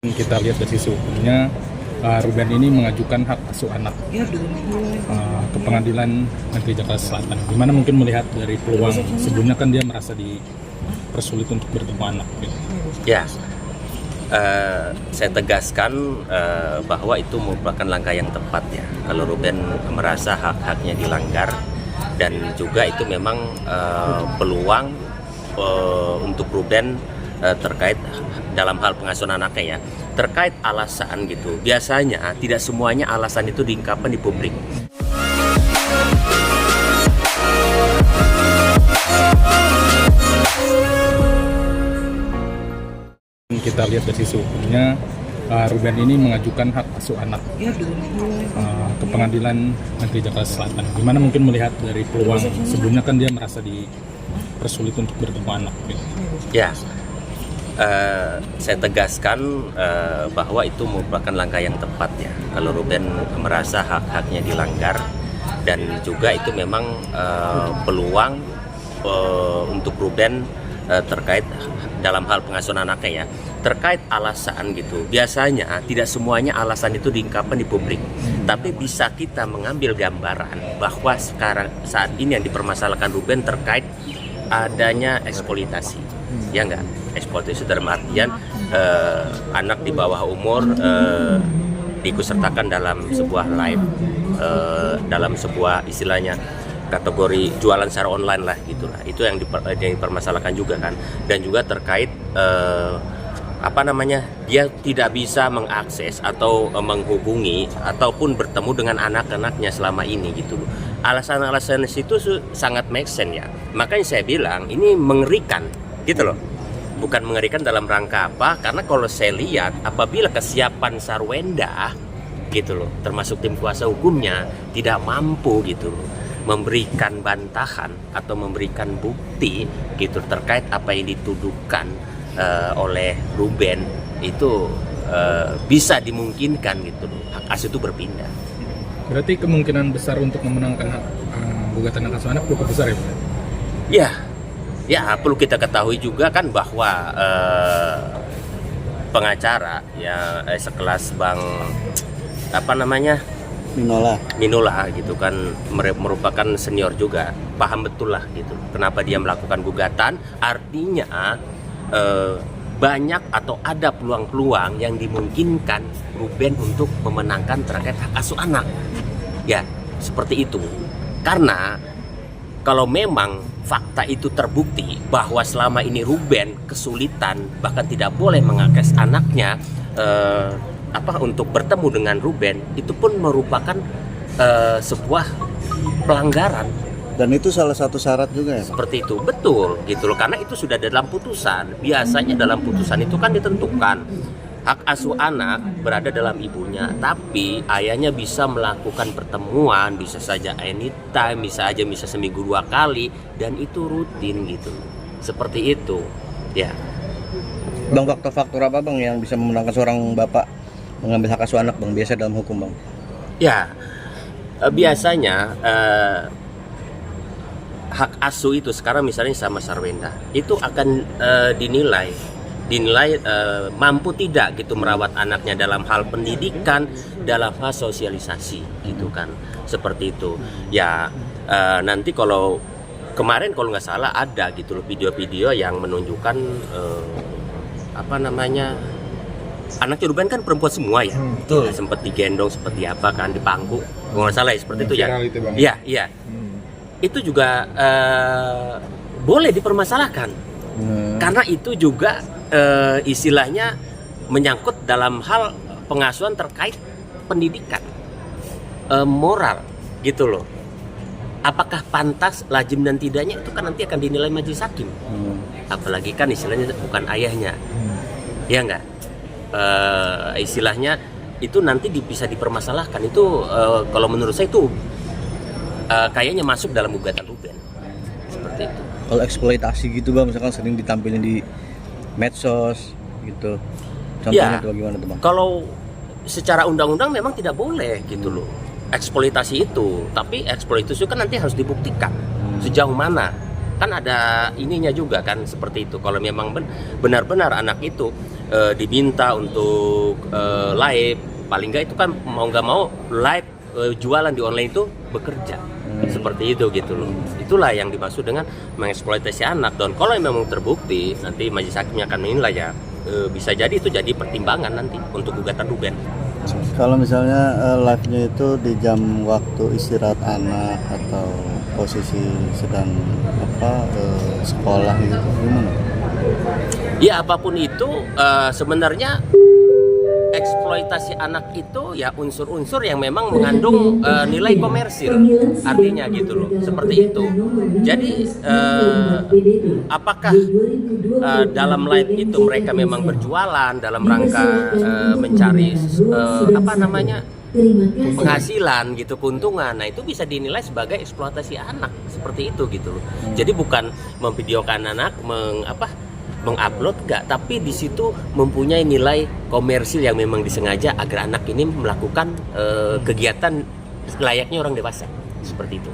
Kita lihat dari sisi hukumnya, Ruben ini mengajukan hak asuh anak ke Pengadilan Negeri Jakarta Selatan. Gimana mungkin melihat dari peluang sebelumnya kan dia merasa dipersulit untuk bertemu anak. Gitu. Ya, saya tegaskan bahwa itu merupakan langkah yang tepat ya. Kalau Ruben merasa hak-haknya dilanggar dan juga itu memang peluang untuk Ruben terkait dalam hal pengasuhan anaknya ya, terkait alasan gitu. Biasanya tidak semuanya alasan itu diungkapkan di publik. Kita lihat dari sisi hukumnya, Ruben ini mengajukan hak asuh anak ke Pengadilan Negeri Jakarta Selatan. Gimana mungkin melihat dari peluang sebelumnya kan dia merasa dipersulit untuk bertemu anak. Gitu. Ya. Saya tegaskan bahwa itu merupakan langkah yang tepat ya. Kalau Ruben merasa hak-haknya dilanggar dan juga itu memang peluang untuk Ruben terkait dalam hal pengasuhan anaknya ya, terkait alasan gitu. Biasanya tidak semuanya alasan itu diungkapkan di publik, tapi bisa kita mengambil gambaran bahwa saat ini yang dipermasalahkan Ruben terkait adanya eksploitasi, ya enggak? Eksploitasi dalam artian anak di bawah umur diikutsertakan dalam sebuah live, dalam sebuah istilahnya kategori jualan secara online lah gitulah. Itu yang dipermasalahkan juga kan, dan juga terkait dia tidak bisa mengakses atau menghubungi ataupun bertemu dengan anak-anaknya selama ini gitu loh. Alasan-alasan itu sangat make sense ya. Makanya saya bilang ini mengerikan gitu loh. Bukan mengerikan dalam rangka apa, karena kalau saya lihat apabila kesiapan Sarwenda gitu loh, termasuk tim kuasa hukumnya tidak mampu gitu loh memberikan bantahan atau memberikan bukti gitu terkait apa yang dituduhkan oleh Ruben, itu bisa dimungkinkan gitu loh hak asuh itu berpindah. Berarti kemungkinan besar untuk memenangkan gugatan hak asuh anak cukup besar ya Pak? Ya, perlu kita ketahui juga kan bahwa pengacara ya sekelas Bang Minola gitu kan merupakan senior juga, paham betul lah gitu kenapa dia melakukan gugatan. Artinya banyak atau ada peluang-peluang yang dimungkinkan Ruben untuk memenangkan terkait hak asuh anak. Ya, seperti itu. Karena kalau memang fakta itu terbukti bahwa selama ini Ruben kesulitan bahkan tidak boleh mengakses anaknya untuk bertemu dengan Ruben, itu pun merupakan sebuah pelanggaran. Dan itu salah satu syarat juga ya? Seperti itu, betul gitu loh, karena itu sudah dalam putusan. Biasanya dalam putusan itu kan ditentukan hak asuh anak berada dalam ibunya, tapi ayahnya bisa melakukan pertemuan, bisa saja anytime, bisa seminggu 2 kali, dan itu rutin gitu. Seperti itu, ya. Bang, faktor-faktor apa Bang yang bisa memenangkan seorang bapak mengambil hak asuh anak Bang, biasa dalam hukum Bang? Ya, biasanya hak asuh itu sekarang misalnya sama Sarwenda, itu akan dinilai mampu tidak gitu merawat anaknya dalam hal pendidikan, dalam hal sosialisasi gitu kan, seperti itu ya. Nanti kalau kemarin kalau nggak salah ada gitu loh video-video yang menunjukkan anaknya Ruben kan perempuan semua ya, betul. Sempat digendong seperti apa kan di pangku, kalau nggak salah ya seperti itu ya. Iya. Itu juga boleh dipermasalahkan karena itu juga istilahnya menyangkut dalam hal pengasuhan terkait pendidikan, moral gitu loh. Apakah pantas, lazim dan tidaknya itu kan nanti akan dinilai majelis hakim. Apalagi kan istilahnya bukan ayahnya, ya enggak? Istilahnya itu nanti bisa dipermasalahkan. Itu kalau menurut saya itu kayaknya masuk dalam gugatan Ruben, seperti itu. Kalau eksploitasi gitu Bang, misalkan sering ditampilin di medsos gitu, contohnya ya, gimana tuh Bang? Kalau secara undang-undang memang tidak boleh gitu loh eksploitasi itu, tapi eksploitasi itu kan nanti harus dibuktikan sejauh mana, kan ada ininya juga kan, seperti itu. Kalau memang benar-benar anak itu diminta untuk live, paling nggak itu kan mau nggak mau live jualan di online itu bekerja. Seperti itu gitu loh. Itulah yang dimaksud dengan mengeksploitasi anak. Dan kalau memang terbukti, nanti majelis hakimnya akan menilai ya, bisa jadi itu jadi pertimbangan nanti untuk gugatan Ruben. Kalau misalnya live-nya itu di jam waktu istirahat anak atau posisi sedang sekolah gitu, gimana? Ya apapun itu sebenarnya eksploitasi anak itu ya unsur-unsur yang memang mengandung nilai komersil, artinya gitu loh, seperti itu. Jadi apakah dalam live itu mereka memang berjualan dalam rangka mencari penghasilan gitu, keuntungan, nah itu bisa dinilai sebagai eksploitasi anak, seperti itu gitu loh. Jadi bukan memvideokan anak mengupload enggak, tapi di situ mempunyai nilai komersil yang memang disengaja agar anak ini melakukan kegiatan layaknya orang dewasa, seperti itu.